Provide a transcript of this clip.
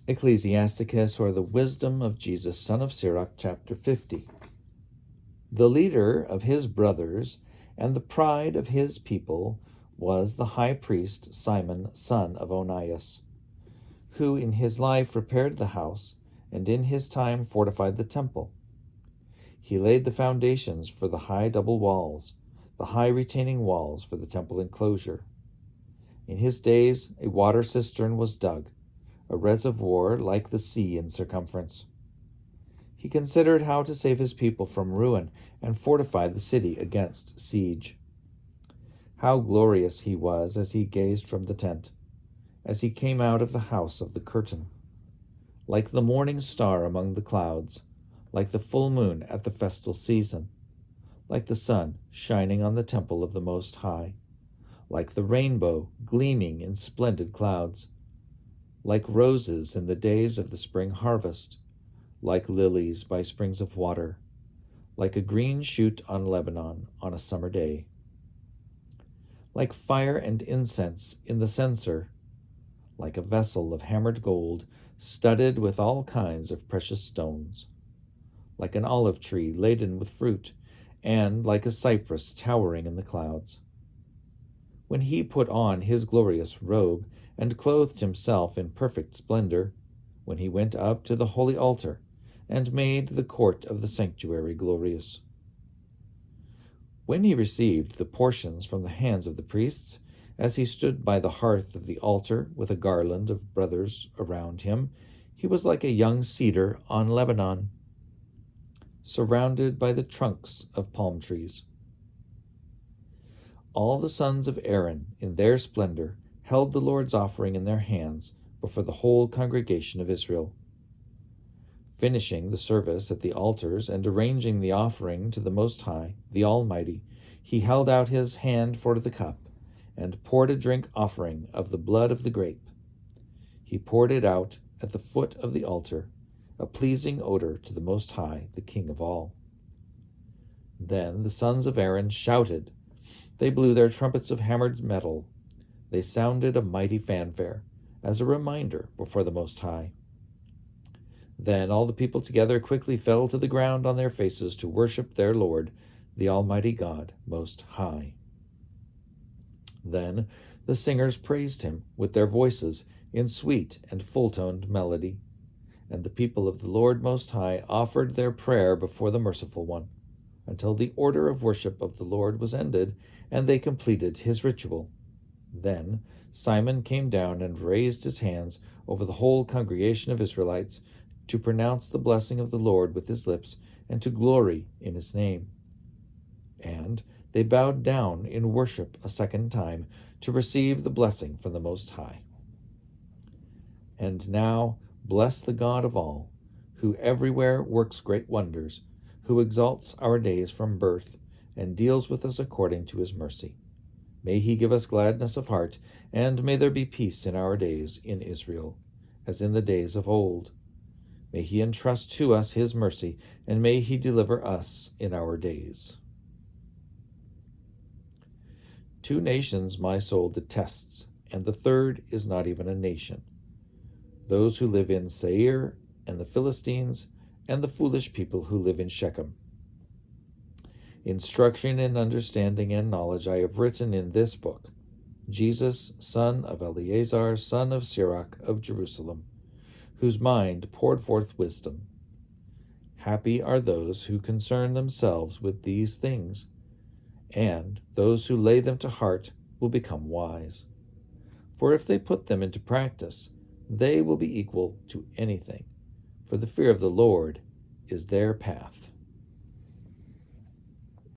Ecclesiasticus, or the Wisdom of Jesus, son of Sirach, chapter 50. The leader of his brothers and the pride of his people was the high priest Simon, son of Onias, who in his life repaired the house, and in his time fortified the temple. He laid the foundations for the high double walls, the high retaining walls for the temple enclosure. In his days a water cistern was dug, a reservoir like the sea in circumference. He considered how to save his people from ruin and fortify the city against siege. How glorious he was as he gazed from the tent, as he came out of the house of the curtain. Like the morning star among the clouds, like the full moon at the festal season, like the sun shining on the temple of the Most High, like the rainbow gleaming in splendid clouds, like roses in the days of the spring harvest, like lilies by springs of water, like a green shoot on Lebanon on a summer day, like fire and incense in the censer, like a vessel of hammered gold studded with all kinds of precious stones, like an olive tree laden with fruit, and like a cypress towering in the clouds. When he put on his glorious robe and clothed himself in perfect splendor, when he went up to the holy altar and made the court of the sanctuary glorious. When he received the portions from the hands of the priests, as he stood by the hearth of the altar with a garland of brothers around him, he was like a young cedar on Lebanon, surrounded by the trunks of palm trees. All the sons of Aaron, in their splendor, held the Lord's offering in their hands before the whole congregation of Israel. Finishing the service at the altars and arranging the offering to the Most High, the Almighty, he held out his hand for the cup and poured a drink offering of the blood of the grape. He poured it out at the foot of the altar, a pleasing odor to the Most High, the King of all. Then the sons of Aaron shouted. They blew their trumpets of hammered metal. They sounded a mighty fanfare, as a reminder before the Most High. Then all the people together quickly fell to the ground on their faces to worship their Lord, the Almighty God, Most High. Then the singers praised him with their voices in sweet and full-toned melody, and the people of the Lord Most High offered their prayer before the Merciful One, until the order of worship of the Lord was ended, and they completed his ritual. Then Simon came down and raised his hands over the whole congregation of Israelites to pronounce the blessing of the Lord with his lips and to glory in his name. And they bowed down in worship a second time to receive the blessing from the Most High. And now bless the God of all, who everywhere works great wonders, who exalts our days from birth and deals with us according to his mercy. May he give us gladness of heart, and may there be peace in our days in Israel, as in the days of old. May he entrust to us his mercy, and may he deliver us in our days. 2 nations my soul detests, and the third is not even a nation. Those who live in Seir, and the Philistines, and the foolish people who live in Shechem. Instruction in understanding and knowledge I have written in this book, Jesus, son of Eleazar, son of Sirach of Jerusalem, whose mind poured forth wisdom. Happy are those who concern themselves with these things, and those who lay them to heart will become wise. For if they put them into practice, they will be equal to anything, for the fear of the Lord is their path.